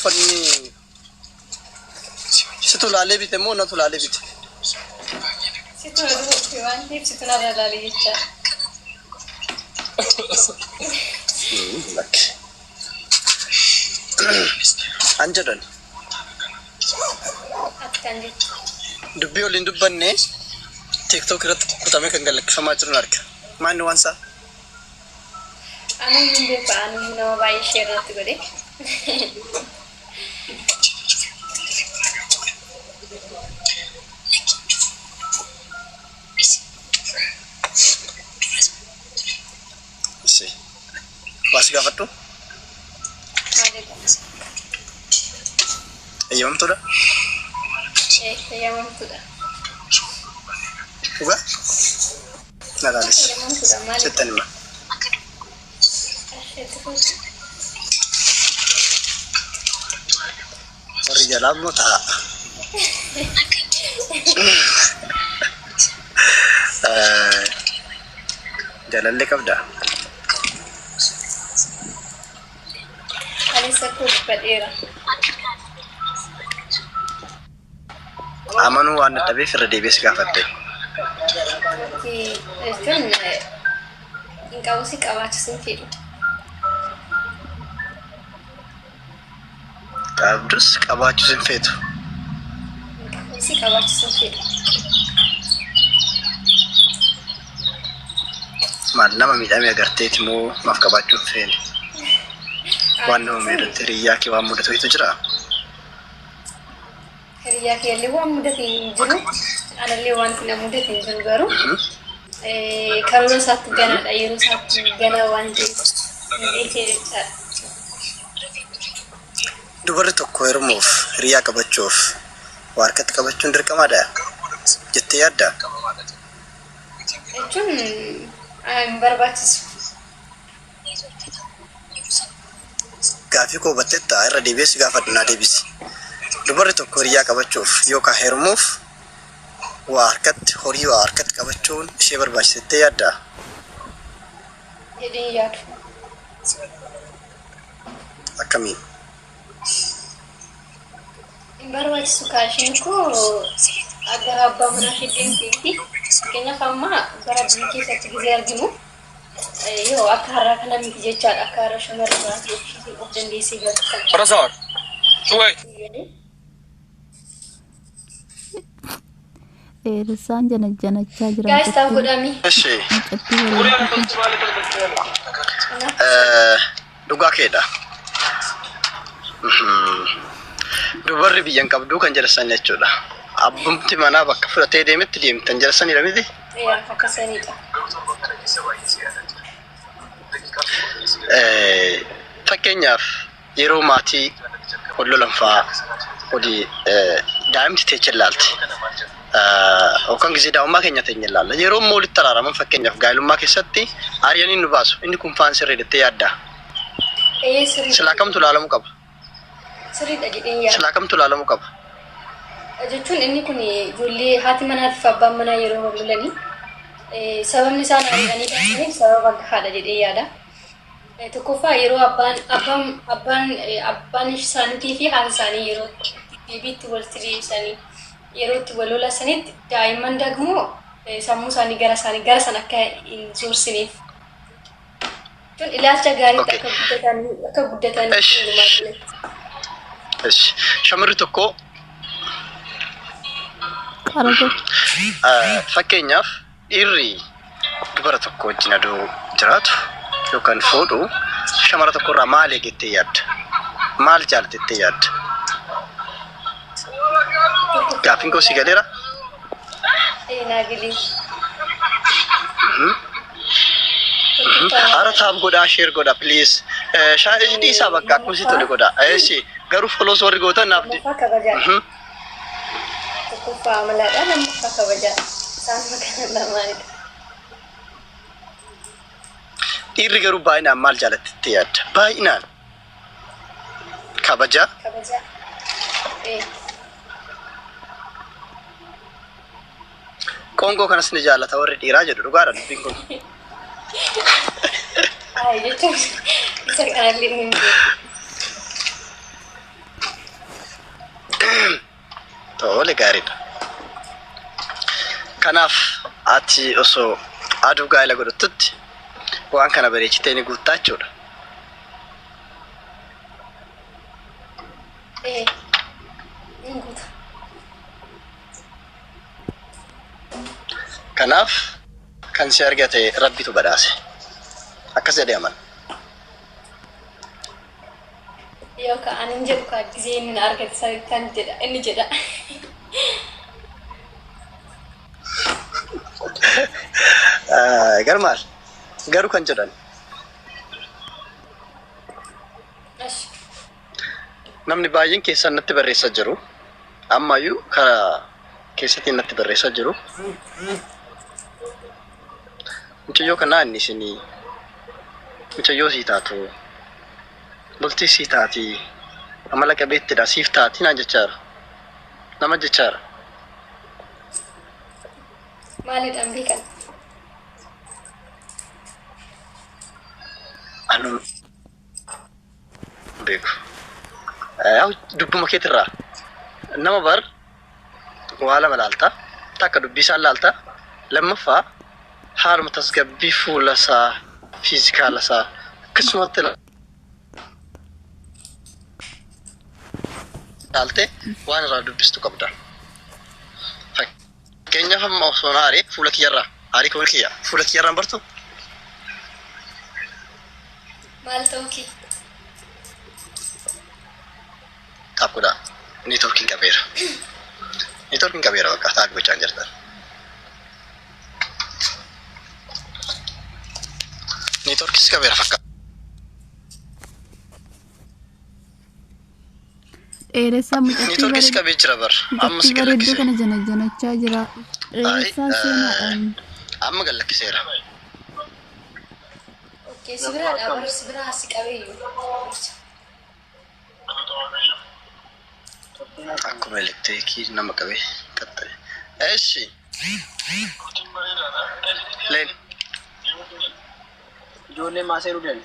fanni situ laalee bite moo natu laalee bite situ wanti situ nara laalee jecha anjadan atkan jecha dubbi waliin dubbanne TikTok irratti kutamee kan galakkifamaa jiru arga maanni wansa anu hinde pa anu nama baay'ee share irratti godhe si was gaafadhu eeyyamamtuudha eeyyamamtuudha uga nagaanis eeyyamamtuudha maali settanima warri jalaaf moo ta'a jalallee qabda Alisa kubadera amanu waan dhabeef irra deebi'ee gaafadhe Estun inqawsi qabaachisun fedhu qabdus qabaachisun feetu inqawsi qabaachisun fedhu maal nama miidhamee agarteeti moo maaf qabaachuun feene waan nama miidhatti hiriyaa kee waan mudatu jira hiriyaa kee illee waan mudate hin jiru anallee wanti na mudate hin jiru garuu karoora isaatti ganaadha yeroo isaatti gana waan ta'eef dubarri tokko heerumuuf hiriyaa qabachuuf waa harkatti qabachuun dirqamaadha jettee yaadda jechuun hin barbaachisu gaafii koo batteetta irra deebi'ee gaafadhu naa deebisi dubarri tokko hiriyaa qabachuuf yookaan heerumuuf waa harkatti horii waa harkatti qabachuun ishee barbaachisa jettee yaadda jedhee yaadu akkamiin hin barbaachisu kaashiin koo agar abbaa mana fiddeemtiifi fakkeenyaaf amma bara biyya keessatti gisee arginu yoo akka har'aa kana miti jechaadha akka har'a shamarra biraatti of dandeessee galtu kan Rasawar. Suwai. Dheeressaan janachaa jira. Guys, tahu godami. እሺ dhugaa keedha dubarri biyyan qabdu kan jedhasan jechuudha abbumti manaa bakka fudhatee deemetti deemtan jedhasanidha miti Akkasanidha. fakkeenyaaf yeroo maatii hollolanfaa hojii daa'imti teecha ilaalti Okan gisee daa'ummaa keenya ta'e ilaalla yeroo moolitti araaraman fakkeenyaaf gaa'ilummaa keessatti aariyaaniin nu baasu inni kun faan sirrii jettee yaadda silaa kamtu ilaalamuu qaba Sirriidha jedheen yaada. silaa kamtu ilaalamuu qaba Jechuun inni kun ijoollee haati manaa fi abbaan manaa yeroo hollolanii sababni isaan ari'anii baasaniif sababa gahaadha jedhee yaada. Tokkoffaa yeroo abbaan isaaniitii fi haati isaanii yeroo deebiitti walitti deebisanii yeroo itti wal lolasanitti daa'imman dagmoo sammuu isaanii gara sana akka hin soorsineef. Jechuun ilaalcha gaarii akka guddatan shamarri tokko fakkeenyaaf dhiirri dubara tokko wajjin aduu jiraatu yookaan fuudhu shamara tokko irraa maal eegettee yaadda maal jaalatettee yaadda gaafiin koo si galeera naagilii. Ara taab godhaa share godha please shaayii dhiisaa bakka akkuma si tole godha eessi garuu follows warri gootan naaf Tokkoffaa amalaadha lammaffaa kabajaa isaan magaalaa lamaanidha. dhiirri garuu baay'inaan maal jaalatettee yaadda baay'inaan kabajaa Kabajaa. qoongoo kanas ni jaalata warri dhiiraa jedhu dhugaadha dubbiin kun Jechuun isa kanallee ni Tole gaariidha. Kanaaf ati osoo aduu gaa'ela godhattutti waan kana bareechitee ni guuttaa jechuudha. Kanaaf kan si argate Rabbitu badhaase. Akkas jedhee amana. Yoo ka'an jedhu kaa gisee inni argate kan jedha inni jedha. Garmaal garuu kan jedhan namni baay'een keessan natti barreessaa jiru. Ammayyuu karaa keessatti natti barreessaa jiru. Mucayyoo kanaa inni isinii mucayyoo sii taatu bultii sii taati amala qabeettidha siif taati naan jechaara. Nama jechaara. Maalidhaan beekan? Anu beeku. Dubbuma keetirraa nama bar waa lama laalta takka dubbii isaan laalta lammaffaa haaluma tasgabbii fuula isaa fiizikaala isaa akkasumatti laalte waan irraa dubbistu qabda. Fakkeenyaaf amma osoo aarii fuula kiyyarraa aarii koo kiyya fuula kiyyarraan bartu maal ta'uuki? Taapudha. Neetworkiin qabeera. Neetworkiin qabeera bakka taa'aa gochaan jirtan. Neetworkis qabeera fakkaata. Dheeressa Neetworkis qabee jira bar. Amma si bareedduu kana janachaa jira. Dheeressa seenaadhaan. Amma gallakkiseera. Okey, sibiraadha bar sibiraa si qabeeyyu. Akkuma elektirikii nama qabee qaxxale. Eeshi. Leen. Ijoollee maaseeruu deemu.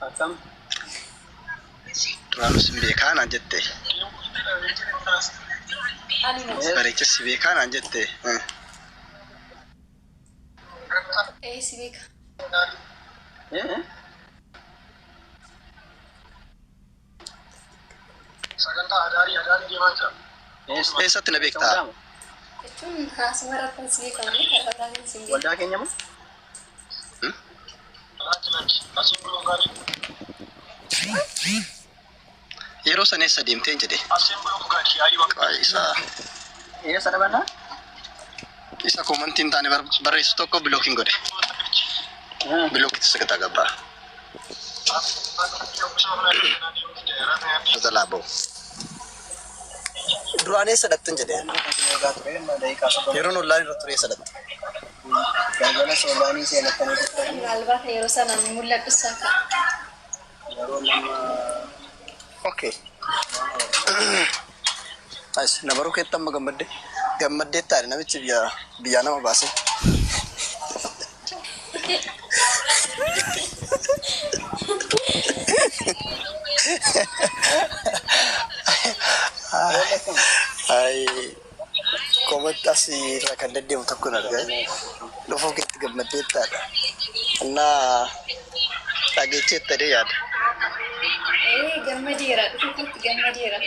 Akkam? Duraanis beekaa naan jette. Bareecha si beekaa naan jette. Si beeka. Sagantaa adaarii deemaa jira. Eessatti na beektaa? Jechuun haasuma rakkoo si beekamu har'aadhaan si beeka. Waldaa keenya moo? Yeroo sana eessa deemteen jedhe? Eessa dhabanna? Isa komantiin taane barreessu tokko bilookiin godhe. Bilookitti sagataa gabbaa. Jalaa bahu. Duraan eessa dhaqxan jedhe? Yeroon ollaan irra ture eessa dhaqxe? Galgala soolaanii seenattanii Albaata yeroo sana mul'adhu isaa ka'a. Okay. As na baru keetta amma gammadde taane namichi biyya nama baase. Ay komentas rakan dedde tokko nargaa. Lofoo keetti gammadde taane. Na dhageecheetta dee yaada. Gammadeera dhufuutti gammadeera.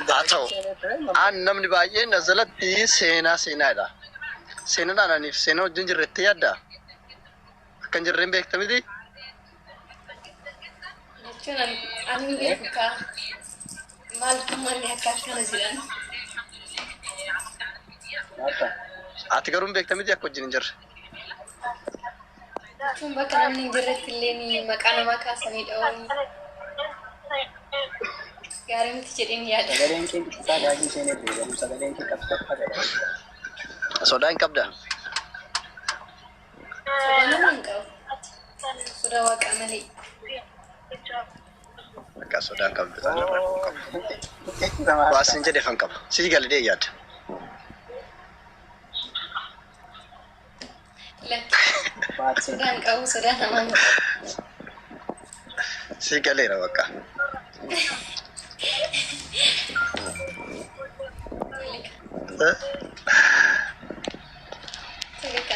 Haa ta'u an namni baay'een azalatti seenaadha. Seenaadhaan aniif seenaa wajjin jirretti yaadda. Akkan jirreen beekta miti. Jechuun ani beeku kaa maal malli akka akkana jedhan. Ati garuu beekta miti akka wajjin hin jirre. Jechuun bakka namni hin jirretti illee maqaa namaa kaasanii dha'uun gaarii miti jedheen yaada. sagaleen kee isaa daakii seenee beekamu sagaleen kee qabsaqqa jedhama. Sodaa hin qabdaa? Sodaa nama hin qabu. Sodaa waaqa malee. Akka sodaa hin qabdu taane rakkoo qabu. Waasin jedhe fan qaba. Sii galadee yaada. Lakki. Sodaan qabu sodaan namaan Si galeera bakka. Tolika.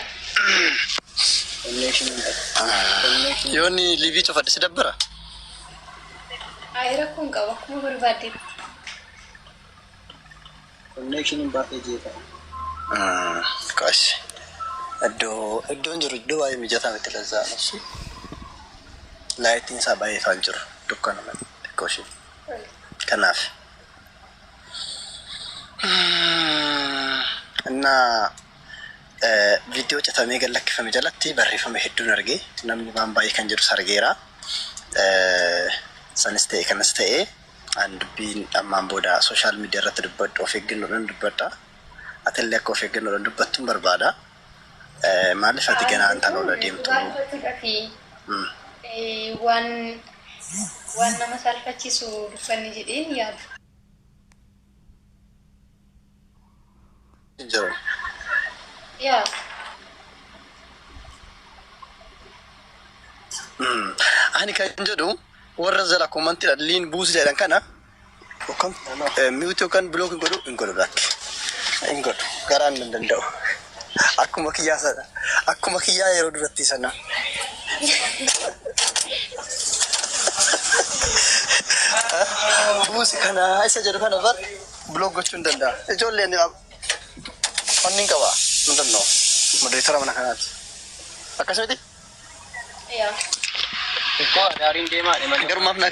Yoonni liivii cufadhe si dabbara? Ayira kun qaba akkuma barbaadde. Connection baay'ee jeeqa. Kaas. Iddoon jiru iddoo baay'ee mijataa miti lazzaanusi. Laayitiin isaa baay'ee ifaan jiru dukkanuma xiqqoo ishee. Kanaaf. Innaa viidiyoo catamee gallakkifame jalatti barreeffama hedduun argee namni waan baay'ee kan jedhu sargeera. Sanis ta'e kanas ta'e an dubbiin ammaan booda sooshaal miidiyaa irratti dubbadhu of eeggannoodhaan dubbadha. Atillee akka of eeggannoodhaan dubbattuun barbaada. Maaliif ati ganaa an taloola deemtu? Waan nama salphachiisu dubbanni jedheen yaadu. Jiru. Yaa. Ani kan jedhu warra zala komantii liin buusi jedhan kana yookaan miuti yookaan bilook hin godhu lakki. Hin godhu garaan hin danda'u. Akkuma kiyyaa yeroo duratti sana. Buusi kana isa jedhu kana bar bilook gochuu hin danda'a. Ijoolleen onni hin qaba. Hin danda'u. Modereetara mana kanaati. Akkasumatti? Yaa. Xiqqoo gaariin deemaa Garumaaf na